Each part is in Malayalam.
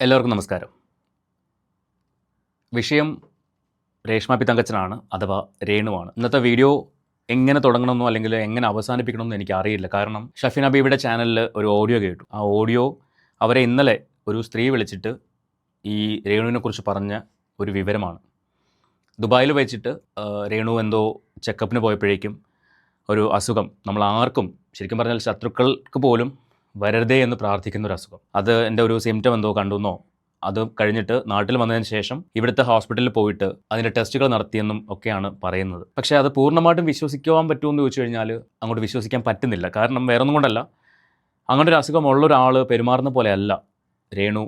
എല്ലാവർക്കും നമസ്കാരം. വിഷയം രേഷ്മ പി തങ്കച്ചനാണ്, അഥവാ രേണുവാണ്. ഇന്നത്തെ വീഡിയോ എങ്ങനെ തുടങ്ങണമെന്നോ അല്ലെങ്കിൽ എങ്ങനെ അവസാനിപ്പിക്കണമെന്നോ എനിക്കറിയില്ല. കാരണം ഷഫീന ബീവിയുടെ ചാനലിൽ ഒരു ഓഡിയോ കേട്ടു. ആ ഓഡിയോ അവരെ ഇന്നലെ ഒരു സ്ത്രീ വിളിച്ചിട്ട് ഈ രേണുവിനെ കുറിച്ച് പറഞ്ഞ ഒരു വിവരമാണ്. ദുബായിൽ വെച്ചിട്ട് രേണു എന്തോ ചെക്കപ്പിന് പോയപ്പോഴേക്കും ഒരു അസുഖം, നമ്മൾ ആർക്കും ശരിക്കും പറഞ്ഞാൽ ശത്രുക്കൾക്ക് പോലും വരരുതേ എന്ന് പ്രാർത്ഥിക്കുന്ന ഒരു അസുഖം, അത് എൻ്റെ ഒരു സിംറ്റം എന്തോ കണ്ടുവന്നോ, അത് കഴിഞ്ഞിട്ട് നാട്ടിൽ വന്നതിന് ശേഷം ഇവിടുത്തെ ഹോസ്പിറ്റലിൽ പോയിട്ട് അതിൻ്റെ ടെസ്റ്റുകൾ നടത്തിയെന്നും ഒക്കെയാണ് പറയുന്നത്. പക്ഷേ അത് പൂർണ്ണമായിട്ടും വിശ്വസിക്കുവാൻ പറ്റുമെന്ന് ചോദിച്ചു കഴിഞ്ഞാൽ അങ്ങോട്ട് വിശ്വസിക്കാൻ പറ്റുന്നില്ല. കാരണം വേറൊന്നും കൊണ്ടല്ല, അങ്ങനെ ഒരു അസുഖമുള്ള ഒരാൾ പെരുമാറുന്ന പോലെയല്ല രേണു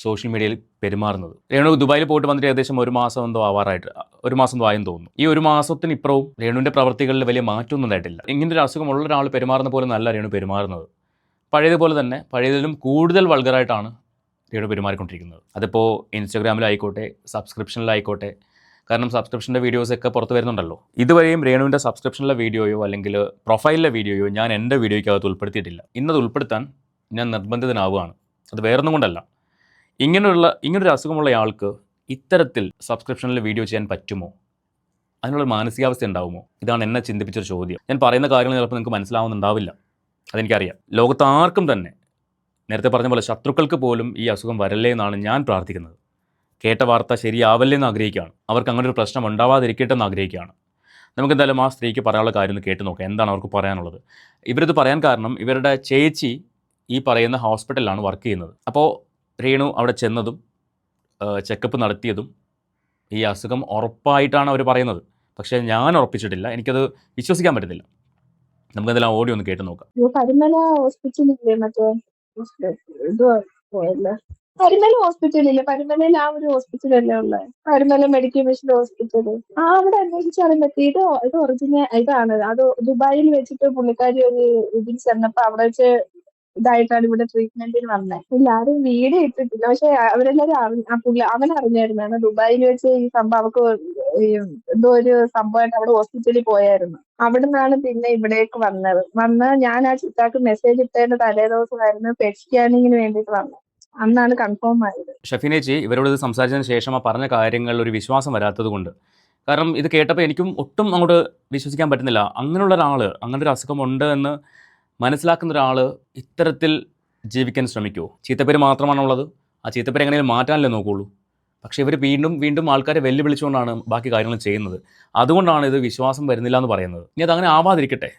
സോഷ്യൽ മീഡിയയിൽ പെരുമാറുന്നത്. രേണു ദുബായിൽ പോയിട്ട് വന്നിട്ട് ഏകദേശം ഒരു മാസം എന്തോ ആയെന്ന് തോന്നുന്നു. ഈ ഒരു മാസത്തിന് ഇപ്പുറവും രേണുവിൻ്റെ പ്രവർത്തികളിൽ വലിയ മാറ്റമൊന്നും ഉണ്ടായിട്ടില്ല. ഇങ്ങനെ ഒരു അസുഖമുള്ള ഒരാൾ പെരുമാറുന്ന പോലെ നല്ല രേണു പെരുമാറുന്നത്. പഴയതുപോലെ തന്നെ, പഴയതിലും കൂടുതൽ വൾഗറായിട്ടാണ് രേണു പെരുമാറിക്കൊണ്ടിരിക്കുന്നത്. അതിപ്പോൾ ഇൻസ്റ്റാഗ്രാമിലായിക്കോട്ടെ, സബ്സ്ക്രിപ്ഷനിലായിക്കോട്ടെ. കാരണം സബ്സ്ക്രിപ്ഷൻ്റെ വീഡിയോസൊക്കെ പുറത്ത് വരുന്നുണ്ടല്ലോ. ഇതുവരെയും രേണുവിൻ്റെ സബ്സ്ക്രിപ്ഷനിലെ വീഡിയോയോ അല്ലെങ്കിൽ പ്രൊഫൈലിലെ വീഡിയോയോ ഞാൻ എൻ്റെ വീഡിയോയ്ക്കകത്ത് ഉൾപ്പെടുത്തിയിട്ടില്ല. ഇന്നത് ഉൾപ്പെടുത്താൻ ഞാൻ നിർബന്ധിതനാവുകയാണ്. അത് വേറൊന്നും കൊണ്ടല്ല, ഇങ്ങനൊരു അസുഖമുള്ള ആൾക്ക് ഇത്തരത്തിൽ സബ്സ്ക്രിപ്ഷനിൽ വീഡിയോ ചെയ്യാൻ പറ്റുമോ? അതിനുള്ള മാനസികാവസ്ഥ ഉണ്ടാവുമോ? ഇതാണ് എന്നെ ചിന്തിപ്പിച്ചൊരു ചോദ്യം. ഞാൻ പറയുന്ന കാര്യങ്ങൾ ചിലപ്പോൾ നിങ്ങൾക്ക് മനസ്സിലാവുന്നുണ്ടാവില്ല, അതെനിക്കറിയാം. ലോകത്ത് ആർക്കും തന്നെ, നേരത്തെ പറഞ്ഞ പോലെ ശത്രുക്കൾക്ക് പോലും ഈ അസുഖം വരല്ലേ എന്നാണ് ഞാൻ പ്രാർത്ഥിക്കുന്നത്. കേട്ട വാർത്ത ശരിയാവല്ലേ എന്ന് ആഗ്രഹിക്കുകയാണ്. അവർക്ക് അങ്ങനെ ഒരു പ്രശ്നം ഉണ്ടാവാതിരിക്കട്ടെ എന്ന് ആഗ്രഹിക്കുകയാണ്. നമുക്കെന്തായാലും ആ സ്ത്രീക്ക് പറയാനുള്ള കാര്യം ഒന്ന് കേട്ട് നോക്കാം, എന്താണ് അവർക്ക് പറയാനുള്ളത്. ഇവരിത് പറയാൻ കാരണം, ഇവരുടെ ചേച്ചി ഈ പറയുന്ന ഹോസ്പിറ്റലിലാണ് വർക്ക് ചെയ്യുന്നത്. അപ്പോൾ രേണു അവിടെ ചെന്നതും ചെക്കപ്പ് നടത്തിയതും ഈ അസുഖം ഉറപ്പായിട്ടാണ് അവർ പറയുന്നത്. പക്ഷേ ഞാൻ ഉറപ്പിച്ചിട്ടില്ല, എനിക്കത് വിശ്വസിക്കാൻ പറ്റുന്നില്ല. നമുക്കെന്തെല്ലാം ഓഡിയോ ഒന്ന് കേട്ട് നോക്കാം. പരിമല ഹോസ്പിറ്റലില്ലേ, മറ്റേ ഇത് പോയല്ലേ, പരിമല ഹോസ്പിറ്റലില്ലേ, പരിമലയിൽ ആ ഒരു ഹോസ്പിറ്റലല്ലേ ഉള്ളത്, പരിമല മെഡിക്കൽ മിഷൻ ഹോസ്പിറ്റല്. അവിടെ അന്വേഷിച്ചാലും പറ്റി. ഇത് ഒറിജിനൽ ഇതാണ്. അത് ദുബായിൽ വെച്ചിട്ട് പുള്ളിക്കാരി ഒരു ഇതിൽ ചെന്നപ്പോ അവിടെ വെച്ച് ഇതായിട്ടാണ് ഇവിടെ ട്രീറ്റ്മെന്റിന് വന്നത്. ഇല്ല, ആരും വീഡിയോ ഇട്ടിട്ടില്ല. പക്ഷെ അവരെല്ലാരും അവൻ അറിഞ്ഞായിരുന്നു ദുബായിൽ വെച്ച് ഈ സംഭവം. അവർക്ക് എന്തോ ഒരു സംഭവമായിട്ട് അവിടെ ഹോസ്പിറ്റലിൽ പോയായിരുന്നു. അവിടെ നിന്നാണ് പിന്നെ ഇവിടേക്ക് വന്ന് ഞാൻ ആ ചിത്താക്ക് മെസ്സേജ് ഇട്ടതിന്റെ തലേ ദിവസമായിരുന്നു പെറ്റ് സ്കാനിങ്ങിന് വേണ്ടിയിട്ട് വന്നത്. അന്നാണ് കൺഫേം ആയത്. ഷഫീനേച്ചി ഇവരോട് ഇത് സംസാരിച്ചതിന് ശേഷം ആ പറഞ്ഞ കാര്യങ്ങളിൽ ഒരു വിശ്വാസം വരാത്തത് കൊണ്ട്, കാരണം ഇത് കേട്ടപ്പോൾ എനിക്കും ഒട്ടും അങ്ങോട്ട് വിശ്വസിക്കാൻ പറ്റുന്നില്ല. അങ്ങനെയുള്ള ഒരാൾ, അങ്ങനെ ഒരു അസുഖമുണ്ട് എന്ന് മനസ്സിലാക്കുന്ന ഒരാൾ ഇത്തരത്തിൽ ജീവിക്കാൻ ശ്രമിക്കുമോ? ചീത്തപ്പേര് മാത്രമാണുള്ളത്, ആ ചീത്തപ്പേര് എങ്ങനെയും മാറ്റാനല്ലേ നോക്കുകയുള്ളൂ. പക്ഷേ ഇവർ വീണ്ടും വീണ്ടും ആൾക്കാരെ വെല്ലുവിളിച്ചുകൊണ്ടാണ് ബാക്കി കാര്യങ്ങൾ ചെയ്യുന്നത്. അതുകൊണ്ടാണ് ഇത് വിശ്വാസം വരുന്നില്ല എന്ന് പറയുന്നത്. ഇനി അതങ്ങനെ ആവാതിരിക്കട്ടെ,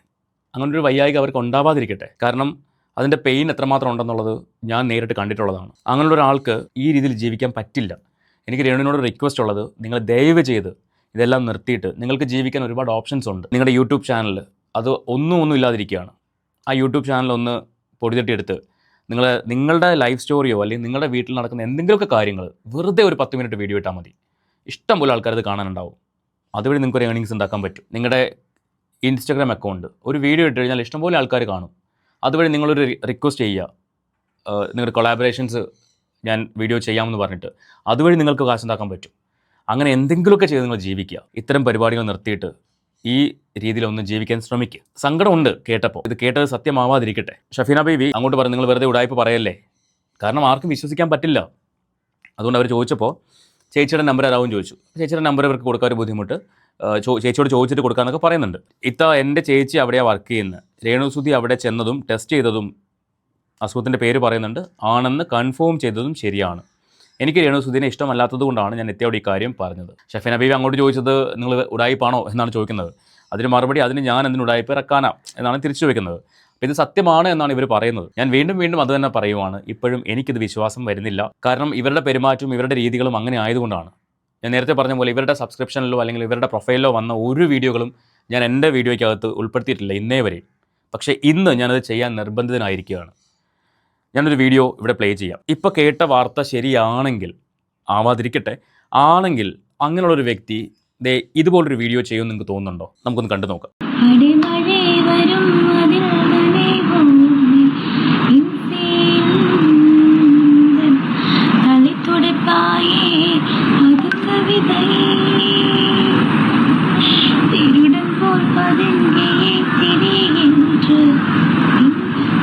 അങ്ങനൊരു വയ്യായിക അവർക്ക് ഉണ്ടാവാതിരിക്കട്ടെ. കാരണം അതിൻ്റെ പെയിൻ എത്രമാത്രം ഉണ്ടെന്നുള്ളത് ഞാൻ നേരിട്ട് കണ്ടിട്ടുള്ളതാണ്. അങ്ങനെയുള്ള ഒരാൾക്ക് ഈ രീതിയിൽ ജീവിക്കാൻ പറ്റില്ല. എനിക്ക് രേണുവിനോട് റിക്വസ്റ്റ് ഉള്ളത്, നിങ്ങൾ ദയവ് ചെയ്ത് ഇതെല്ലാം നിർത്തിയിട്ട്, നിങ്ങൾക്ക് ജീവിക്കാൻ ഒരുപാട് ഓപ്ഷൻസ് ഉണ്ട്. നിങ്ങളുടെ യൂട്യൂബ് ചാനൽ അത് ഒന്നും ഇല്ലാതിരിക്കുകയാണ്. ആ യൂട്യൂബ് ചാനൽ ഒന്ന് പൊടിതട്ടിയെടുത്ത് നിങ്ങളുടെ ലൈഫ് സ്റ്റോറിയോ അല്ലെങ്കിൽ നിങ്ങളുടെ വീട്ടിൽ നടക്കുന്ന എന്തെങ്കിലുമൊക്കെ കാര്യങ്ങൾ വെറുതെ ഒരു 10 മിനിറ്റ് വീഡിയോ ഇട്ടാൽ മതി. ഇഷ്ടം പോലെ ആൾക്കാർ അത് കാണാനുണ്ടാവും. അതുവഴി നിങ്ങൾക്ക് ഒരു ഏർണിങ്സ് ഉണ്ടാക്കാൻ പറ്റും. നിങ്ങളുടെ ഇൻസ്റ്റാഗ്രാം അക്കൗണ്ട് ഒരു വീഡിയോ ഇട്ട് കഴിഞ്ഞാൽ ഇഷ്ടംപോലെ ആൾക്കാർ കാണും. അതുവഴി നിങ്ങളൊരു റിക്വസ്റ്റ് ചെയ്യുക, നിങ്ങളുടെ കൊളാബറേഷൻസ് ഞാൻ വീഡിയോ ചെയ്യാമെന്ന് പറഞ്ഞിട്ട്, അതുവഴി നിങ്ങൾക്ക് കാശുണ്ടാക്കാൻ പറ്റും. അങ്ങനെ എന്തെങ്കിലുമൊക്കെ ചെയ്ത് നിങ്ങൾ ജീവിക്കുക. ഇത്തരം പരിപാടികൾ നിർത്തിയിട്ട് ഈ രീതിയിലൊന്നും ജീവിക്കാൻ ശ്രമിക്കുക. സങ്കടമുണ്ട് കേട്ടപ്പോൾ. ഇത് കേട്ടത് സത്യമാവാതിരിക്കട്ടെ. ഷഫീന ബീവി അങ്ങോട്ട് പറഞ്ഞു, നിങ്ങൾ വെറുതെ ഉടായ്പ പറയല്ലേ, കാരണം ആർക്കും വിശ്വസിക്കാൻ പറ്റില്ല. അതുകൊണ്ട് അവർ ചോദിച്ചപ്പോൾ ചേച്ചിയുടെ നമ്പർ ആരാവും ചോദിച്ചു. ചേച്ചിയുടെ നമ്പർ ഇവർക്ക് കൊടുക്കാൻ ഒരു ബുദ്ധിമുട്ട്, ചേച്ചിയോട് ചോദിച്ചിട്ട് കൊടുക്കാമെന്നൊക്കെ പറയുന്നുണ്ട്. എൻ്റെ ചേച്ചി അവിടെയാണ് വർക്ക് ചെയ്യുന്നത്. രേണുസുതി അവിടെ ചെന്നതും ടെസ്റ്റ് ചെയ്തതും അസുഖത്തിൻ്റെ പേര് പറയുന്നുണ്ട്, ആണെന്ന് കൺഫേം ചെയ്തതും ശരിയാണ്. എനിക്ക് രേണുസുധീനെ ഇഷ്ടമല്ലാത്തത് കൊണ്ടാണ് ഞാൻ എത്തിയോട് ഈ കാര്യം പറഞ്ഞത്. ഷഫീന ബീവി അങ്ങോട്ട് ചോദിച്ചത്, നിങ്ങൾ ഉടായിപ്പാണോ എന്നാണ് ചോദിക്കുന്നത്. അതിന് മറുപടി, അതിന് ഞാൻ എന്തിന് ഉടായിപ്പ് ഇറക്കാനാ എന്നാണ് തിരിച്ചു വയ്ക്കുന്നത്. അപ്പോൾ ഇത് സത്യമാണ് എന്നാണ് ഇവർ പറയുന്നത്. ഞാൻ വീണ്ടും അത് തന്നെ പറയുവാണ്, ഇപ്പോഴും എനിക്കിത് വിശ്വാസം വരുന്നില്ല. കാരണം ഇവരുടെ പെരുമാറ്റവും ഇവരുടെ രീതികളും അങ്ങനെ ആയതുകൊണ്ടാണ്. ഞാൻ നേരത്തെ പറഞ്ഞ പോലെ ഇവരുടെ സബ്സ്ക്രിപ്ഷനിലോ അല്ലെങ്കിൽ ഇവരുടെ പ്രൊഫൈലിലോ വന്ന ഒരു വീഡിയോകളും ഞാൻ എൻ്റെ വീഡിയോയ്ക്കകത്ത് ഉൾപ്പെടുത്തിയിട്ടില്ല ഇന്നേ വരെ. പക്ഷേ ഇന്ന് ഞാനത് ചെയ്യാൻ നിർബന്ധിതനായിരിക്കുകയാണ്. ഞാനൊരു വീഡിയോ ഇവിടെ പ്ലേ ചെയ്യാം. ഇപ്പോൾ കേട്ട വാർത്ത ശരിയാണെങ്കിൽ, ആവാതിരിക്കട്ടെ, ആണെങ്കിൽ അങ്ങനെയുള്ളൊരു വ്യക്തി ഇതുപോലൊരു വീഡിയോ ചെയ്യുമെന്ന് നിങ്ങൾക്ക് തോന്നുന്നുണ്ടോ? നമുക്കൊന്ന് കണ്ടു നോക്കാം.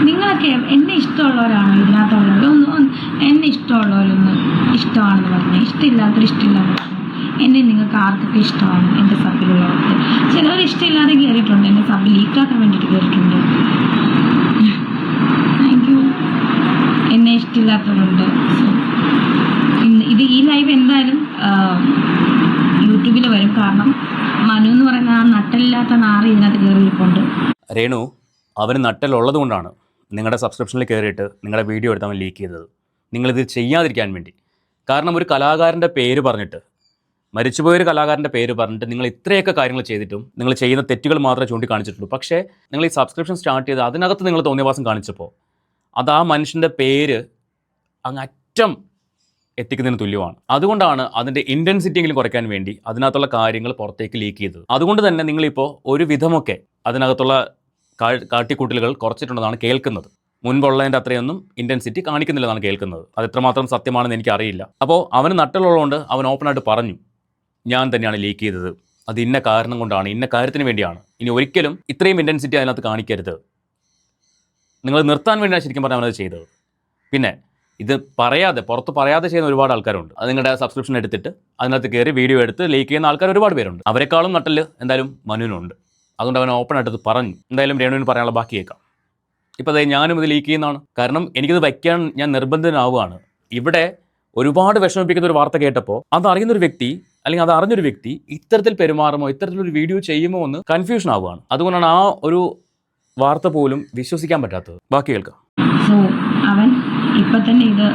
നിങ്ങളൊക്കെ എന്നെ ഇഷ്ടമുള്ളവരാണോ ഇല്ലാത്തവരോ? ഇഷ്ടമാണെന്ന് പറഞ്ഞു, ഇഷ്ടമില്ലാത്തൊരു ഇഷ്ടമില്ലാന്ന് പറഞ്ഞു. എന്നെ നിങ്ങൾക്ക് ആർക്കൊക്കെ ഇഷ്ടമാണ് എൻ്റെ സബിലുള്ളവർക്ക്? ചിലർ ഇഷ്ടമില്ലാതെ കയറിയിട്ടുണ്ട്, എൻ്റെ സബ് ലീക്കാക്കാൻ വേണ്ടിയിട്ട് കയറിയിട്ടുണ്ട്. Thank you. എന്നെ ഇഷ്ടമില്ലാത്തവരുണ്ട്. സോ ഇത് ഈ ലൈവ് എന്തായാലും യൂട്യൂബിൽ വരും. കാരണം മനു എന്ന് പറയുന്ന ആ നട്ടലില്ലാത്ത നാറ് ഇതിനകത്ത് കയറിയിരിപ്പുണ്ട്. രേണു, അവന് നട്ടലുള്ളത് കൊണ്ടാണ് നിങ്ങളുടെ സബ്സ്ക്രിപ്ഷനിൽ കയറിയിട്ട് നിങ്ങളുടെ വീഡിയോ എടുത്ത് അവൻ ലീക്ക് ചെയ്തത്. നിങ്ങളിത് ചെയ്യാതിരിക്കാൻ വേണ്ടി. കാരണം ഒരു കലാകാരൻ്റെ പേര് പറഞ്ഞിട്ട്, മരിച്ചുപോയൊരു കലാകാരൻ്റെ പേര് പറഞ്ഞിട്ട് നിങ്ങൾ ഇത്രയൊക്കെ കാര്യങ്ങൾ ചെയ്തിട്ടും നിങ്ങൾ ചെയ്യുന്ന തെറ്റുകൾ മാത്രമേ ചൂണ്ടിക്കാണിച്ചിട്ടുള്ളൂ. പക്ഷേ നിങ്ങൾ ഈ സബ്സ്ക്രിപ്ഷൻ സ്റ്റാർട്ട് ചെയ്ത് അതിനകത്ത് നിങ്ങൾ തോന്നിയവാസം കാണിച്ചപ്പോൾ അത് ആ മനുഷ്യൻ്റെ പേര് അങ്ങ് അറ്റം എത്തിക്കുന്നതിന് തുല്യമാണ്. അതുകൊണ്ടാണ് അതിൻ്റെ ഇൻറ്റൻസിറ്റിയെങ്കിലും കുറയ്ക്കാൻ വേണ്ടി അതിനകത്തുള്ള കാര്യങ്ങൾ പുറത്തേക്ക് ലീക്ക് ചെയ്തത്. അതുകൊണ്ട് തന്നെ നിങ്ങളിപ്പോൾ ഒരു വിധമൊക്കെ അതിനകത്തുള്ള കാട്ടിക്കൂട്ടലുകൾ കുറച്ചിട്ടുണ്ടെന്നാണ് കേൾക്കുന്നത്. മുൻപുള്ളതിൻ്റെ അത്രയൊന്നും ഇൻറ്റൻസിറ്റി കാണിക്കുന്നില്ലെന്നാണ് കേൾക്കുന്നത്. അത് എത്രമാത്രം സത്യമാണെന്ന് എനിക്കറിയില്ല. അപ്പോൾ അവന് നട്ടലുള്ളതുകൊണ്ട് അവൻ ഓപ്പണായിട്ട് പറഞ്ഞു, ഞാൻ തന്നെയാണ് ലീക്ക് ചെയ്തത്, അത് ഇന്ന കാരണം കൊണ്ടാണ്, ഇന്ന കാര്യത്തിന് വേണ്ടിയാണ്, ഇനി ഒരിക്കലും ഇത്രയും ഇൻറ്റൻസിറ്റി അതിനകത്ത് കാണിക്കരുത്, നിങ്ങൾ നിർത്താൻ വേണ്ടിയാണ് ശരിക്കും പറഞ്ഞാൽ അവനത് ചെയ്തത്. പിന്നെ ഇത് പറയാതെ, പുറത്ത് പറയാതെ ചെയ്യുന്ന ഒരുപാട് ആൾക്കാരുണ്ട്. അത് നിങ്ങളുടെ സബ്സ്ക്രിപ്ഷൻ എടുത്തിട്ട് അതിനകത്ത് കയറി വീഡിയോ എടുത്ത് ലീക്ക് ചെയ്യുന്ന ആൾക്കാർ ഒരുപാട് പേരുണ്ട്. അവരെക്കാളും നട്ടല് എന്തായാലും മനുവിനുണ്ട്. അതുകൊണ്ട് അവൻ ഓപ്പണായിട്ട് ഇത് പറഞ്ഞു. എന്തായാലും രേണുവിന് പറയാനുള്ള ബാക്കി കേൾക്കാം. ഇപ്പോൾ അതായത് ഞാനും ഇത് ലീക്ക് ചെയ്യുന്നതാണ്. കാരണം എനിക്കിത് വയ്ക്കാൻ ഞാൻ നിർബന്ധിതനാവുകയാണ്. ഇവിടെ ഒരുപാട് വിഷമിപ്പിക്കുന്ന ഒരു വാർത്ത കേട്ടപ്പോൾ അതറിയുന്നൊരു വ്യക്തി അല്ലെങ്കിൽ അത് അറിഞ്ഞൊരു വ്യക്തി ഇത്തരത്തിൽ പെരുമാറുമോ, ഇത്തരത്തിലൊരു വീഡിയോ ചെയ്യുമോ എന്ന് കൺഫ്യൂഷൻ ആവുകയാണ്. അതുകൊണ്ടാണ് ആ ഒരു വാർത്ത പോലും വിശ്വസിക്കാൻ പറ്റാത്തത്. ബാക്കി കേൾക്കാം. സോ അവൻ ഇപ്പം തന്നെ ഇത്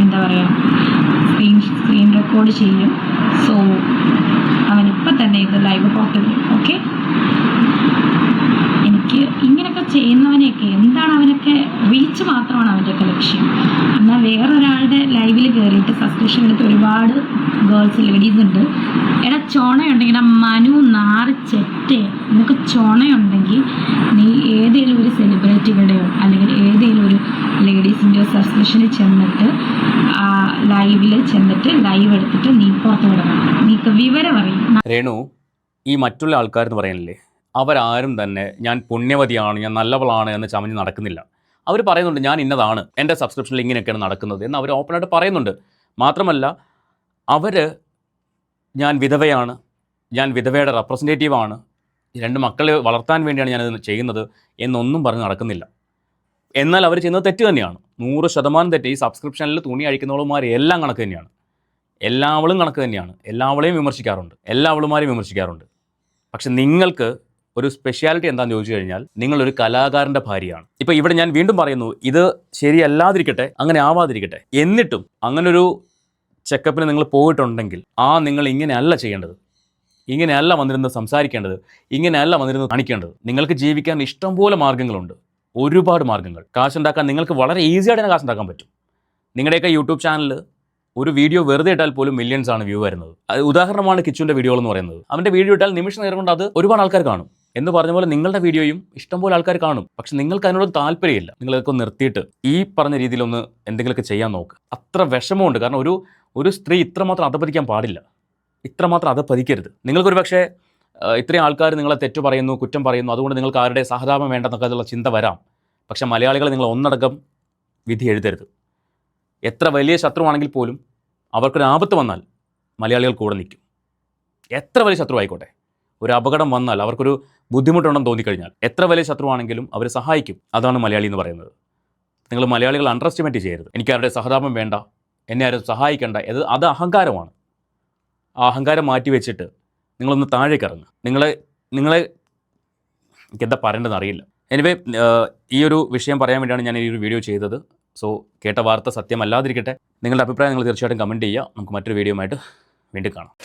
എന്താ പറയുക, സ്ക്രീൻ റെക്കോർഡ് ചെയ്യും. സോ അവൻ ഇപ്പം തന്നെ ഇത് ലൈവ് പോർട്ട് ചെയ്യും. ഓക്കെ, എനിക്ക് ഇങ്ങനെയൊക്കെ ചെയ്യുന്നവനെയൊക്കെ എന്താണ്, അവനൊക്കെ റീച്ച് മാത്രമാണ് അവൻ്റെയൊക്കെ ലക്ഷ്യം. എന്നാൽ വേറൊരാളുടെ ലൈവിൽ കയറിയിട്ട് സബ്സ്ക്രിപ്ഷൻ എടുത്ത് ഒരുപാട് ഗേൾസ് ലേഡീസ് ഉണ്ട്. എടാ ചുണയുണ്ടെങ്കിൽ മനു നാറിച്ചെറ്റേ, നിനക്ക് ചുണയുണ്ടെങ്കിൽ നീ ഏതെങ്കിലും ഒരു സെലിബ്രിറ്റികളുടെയോ അല്ലെങ്കിൽ ഏതെങ്കിലും ഒരു ലേഡീസിൻ്റെയോ സബ്സ്ക്രിപ്ഷനിൽ ചെന്നിട്ട് ലൈവിൽ ചെന്നിട്ട് ലൈവ് എടുത്തിട്ട് നീ പുറത്ത് വിടണം. നീക്ക് വിവരം അറിയും. രേണു, ഈ മറ്റുള്ള ആൾക്കാരെന്ന് പറയാനില്ലേ, അവരാരും തന്നെ ഞാൻ പുണ്യവതിയാണ്, ഞാൻ നല്ലവളാണ് എന്ന് ചമഞ്ഞ് നടക്കുന്നില്ല. അവർ പറയുന്നുണ്ട് ഞാൻ ഇന്നതാണ്, എൻ്റെ സബ്സ്ക്രിപ്ഷനിൽ ഇങ്ങനെയൊക്കെയാണ് നടക്കുന്നത് എന്ന് അവർ ഓപ്പണായിട്ട് പറയുന്നുണ്ട്. മാത്രമല്ല അവർ ഞാൻ വിധവയാണ്, ഞാൻ വിധവയുടെ റെപ്രസെൻറ്റേറ്റീവാണ്, 2 മക്കളെ വളർത്താൻ വേണ്ടിയാണ് ഞാനത് ചെയ്യുന്നത് എന്നൊന്നും പറഞ്ഞ് നടക്കുന്നില്ല. എന്നാൽ അവർ ചെയ്യുന്നത് തെറ്റ് തന്നെയാണ്, 100% തെറ്റ്. ഈ സബ്സ്ക്രിപ്ഷനിൽ തുണി അഴിക്കുന്നവളുമാർ എല്ലാം കണക്ക് തന്നെയാണ്, എല്ലാവളും കണക്ക് തന്നെയാണ്. എല്ലാവളെയും വിമർശിക്കാറുണ്ട്, എല്ലാവളുമാരെയും വിമർശിക്കാറുണ്ട്. പക്ഷെ നിങ്ങൾക്ക് ഒരു സ്പെഷ്യാലിറ്റി എന്താണെന്ന് ചോദിച്ചു കഴിഞ്ഞാൽ നിങ്ങളൊരു കലാകാരൻ്റെ ഭാര്യയാണ്. ഇപ്പോൾ ഇവിടെ ഞാൻ വീണ്ടും പറയുന്നു, ഇത് ശരിയല്ലാതിരിക്കട്ടെ, അങ്ങനെ ആവാതിരിക്കട്ടെ, എന്നിട്ടും അങ്ങനൊരു ചെക്കപ്പിന് നിങ്ങൾ പോയിട്ടുണ്ടെങ്കിൽ നിങ്ങൾ ഇങ്ങനെയല്ല ചെയ്യേണ്ടത്, ഇങ്ങനെയല്ല വന്നിരുന്ന് സംസാരിക്കേണ്ടത്, ഇങ്ങനെയല്ല വന്നിരുന്ന് കാണിക്കേണ്ടത്. നിങ്ങൾക്ക് ജീവിക്കാൻ ഇഷ്ടംപോലെ മാർഗ്ഗങ്ങളുണ്ട്, ഒരുപാട് മാർഗ്ഗങ്ങൾ. കാശുണ്ടാക്കാൻ നിങ്ങൾക്ക് വളരെ ഈസിയായിട്ട് തന്നെ കാശുണ്ടാക്കാൻ പറ്റും. നിങ്ങളുടെയൊക്കെ യൂട്യൂബ് ചാനലിൽ ഒരു വീഡിയോ വെറുതെ ഇട്ടാൽ പോലും മില്യൺസ് ആണ് വ്യൂ വരുന്നത്. അത് ഉദാഹരണമാണ് കിച്ചുവിൻ്റെ വീഡിയോകൾ എന്ന് പറയുന്നത്. അവൻ്റെ വീഡിയോ ഇട്ടാൽ നിമിഷം നേരം കൊണ്ട് അത് ഒരുപാട് ആൾക്കാർ കാണും. എന്ന് പറഞ്ഞ പോലെ നിങ്ങളുടെ വീഡിയോയും ഇഷ്ടംപോലെ ആൾക്കാർ കാണും. പക്ഷെ നിങ്ങൾക്ക് അതിനോട് താല്പര്യമില്ല. നിങ്ങളതൊക്കെ നിർത്തിയിട്ട് ഈ പറഞ്ഞ രീതിയിലൊന്ന് എന്തെങ്കിലുമൊക്കെ ചെയ്യാൻ നോക്ക്. അത്ര വിഷമമുണ്ട്. കാരണം ഒരു സ്ത്രീ ഇത്രമാത്രം അധപതിക്കാൻ പാടില്ല, ഇത്രമാത്രം അധപതിക്കരുത്. നിങ്ങൾക്കൊരു പക്ഷേ ഇത്രയും ആൾക്കാർ നിങ്ങളെ തെറ്റു പറയുന്നു, കുറ്റം പറയുന്നു, അതുകൊണ്ട് നിങ്ങൾക്ക് ആരുടെ സഹതാപം വേണ്ടെന്നൊക്കെ ഉള്ള ചിന്ത വരാം. പക്ഷേ മലയാളികൾ നിങ്ങൾ ഒന്നടങ്കം വിധി എഴുതരുത്. എത്ര വലിയ ശത്രുവാണെങ്കിൽ പോലും അവർക്കൊരു ആപത്ത് വന്നാൽ മലയാളികൾ കൂടെ നിൽക്കും. എത്ര വലിയ ശത്രു ആയിക്കോട്ടെ, ഒരു അപകടം വന്നാൽ, അവർക്കൊരു ബുദ്ധിമുട്ടുണ്ടെന്ന് തോന്നിക്കഴിഞ്ഞാൽ എത്ര വലിയ ശത്രുവാണെങ്കിലും അവർ സഹായിക്കും. അതാണ് മലയാളി എന്ന് പറയുന്നത്. നിങ്ങൾ മലയാളികൾ അണ്ടർ എസ്റ്റിമേറ്റ് ചെയ്യരുത്. എനിക്ക് ആരുടെ സഹതാപം വേണ്ട, എന്നെ ആരും സഹായിക്കേണ്ട, അത് അഹങ്കാരമാണ്. ആ അഹങ്കാരം മാറ്റി വെച്ചിട്ട് നിങ്ങളൊന്ന് താഴേക്ക് ഇറങ്ങുക. നിങ്ങളെ എനിക്കെന്താ പറയേണ്ടതെന്ന് അറിയില്ല. എനിവേ, ഈ ഒരു വിഷയം പറയാൻ വേണ്ടിയാണ് ഞാൻ ഈ ഒരു വീഡിയോ ചെയ്തത്. സോ കേട്ട വാർത്ത സത്യമല്ലാതിരിക്കട്ടെ. നിങ്ങളുടെ അഭിപ്രായം നിങ്ങൾ തീർച്ചയായിട്ടും കമൻറ്റ് ചെയ്യുക. നമുക്ക് മറ്റൊരു വീഡിയോ ആയിട്ട് വീണ്ടും കാണാം.